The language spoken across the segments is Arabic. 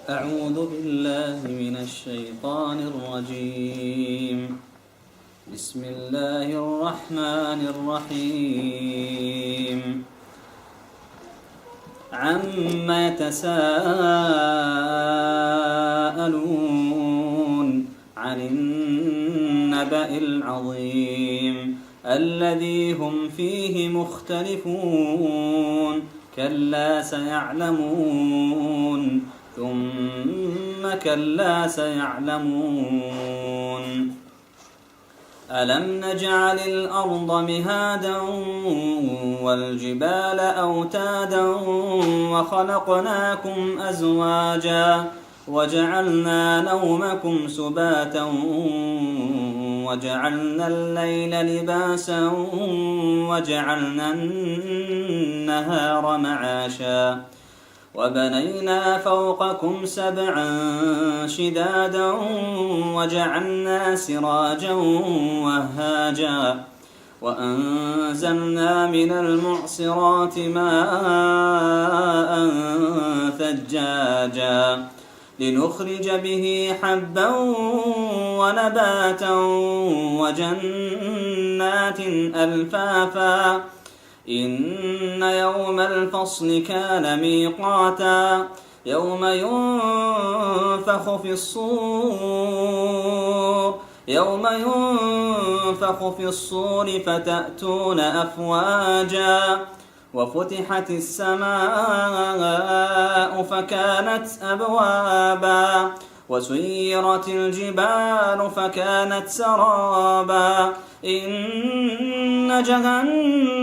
أعوذ بالله من الشيطان الرجيم. بسم الله الرحمن الرحيم. عما يتساءلون عن النبأ العظيم الذي هم فيه مختلفون كلا سيعلمون ثم كلا سيعلمون ألم نجعل الأرض مهادا والجبال أوتادا وخلقناكم أزواجا وجعلنا نومكم سباتا وجعلنا الليل لباسا وجعلنا النهار معاشا وبنينا فوقكم سبعا شدادا وجعلنا سراجا وهاجا وأنزلنا من المعصرات ماء ثجاجا لنخرج به حبا ونباتا وجنات ألفافا إن يوم الفصل كان ميقاتا يوم ينفخ في الصور فتأتون أفواجا وفتحت السماء فكانت أبوابا وسيرت الجبال فكانت سرابا إن جهنم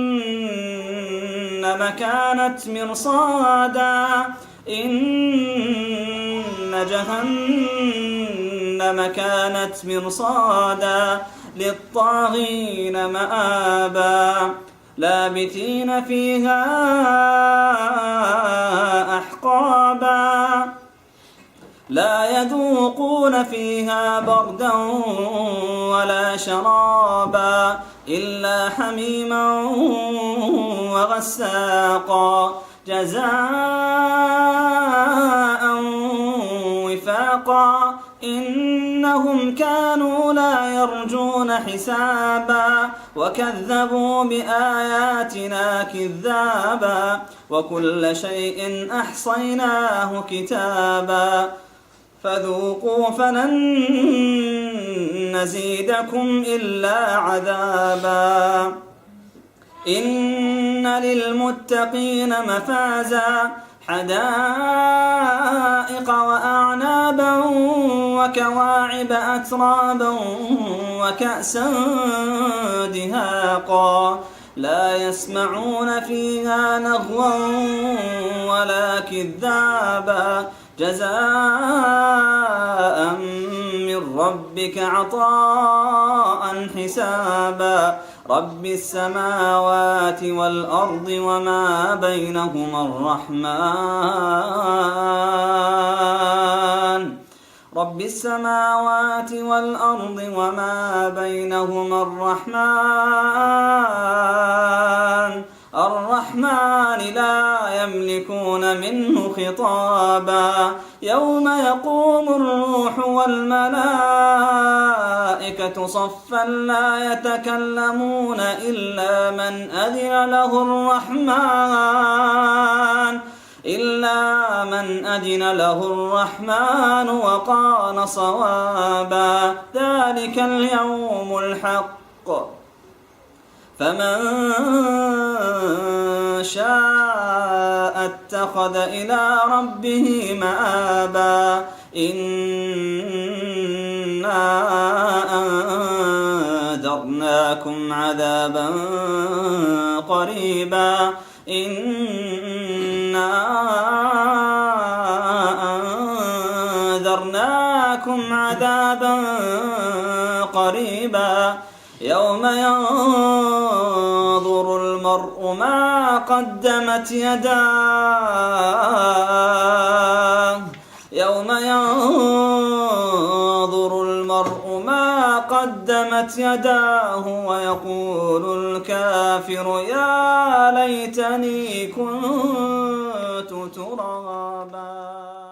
كانت مرصادا للطاغين مآبا لابثين فيها أحقابا لا يذوقون فيها بردا ولا شرابا إلا حميما وغساقا جزاء وفاقا إنهم كانوا لا يرجون حسابا وكذبوا بآياتنا كذابا وكل شيء أحصيناه كتابا فذوقوا فلن نزيدكم إلا عذابا إن للمتقين مفازا حدائق وأعنابا وكواعب أترابا وكأسا دهاقا لا يسمعون فيها لغوا ولا كذابا جزاء من ربك عطاء حسابا رب السماوات والأرض وما بينهما الرحمن رب السماوات والأرض وما بينهما الرحمن لا يملكون منه خطابا يوم يقوم الروح والملائكة صفا لا يتكلمون إلا من أذن له الرحمن وقال صوابا ذلك اليوم الحق فمن شاء اتخذ إلى ربه مآبا إنا أنذرناكم عذابا قريبا يوم ينظر المرء ما قدمت يداه ويقول الكافر يا ليتني كنت ترابا.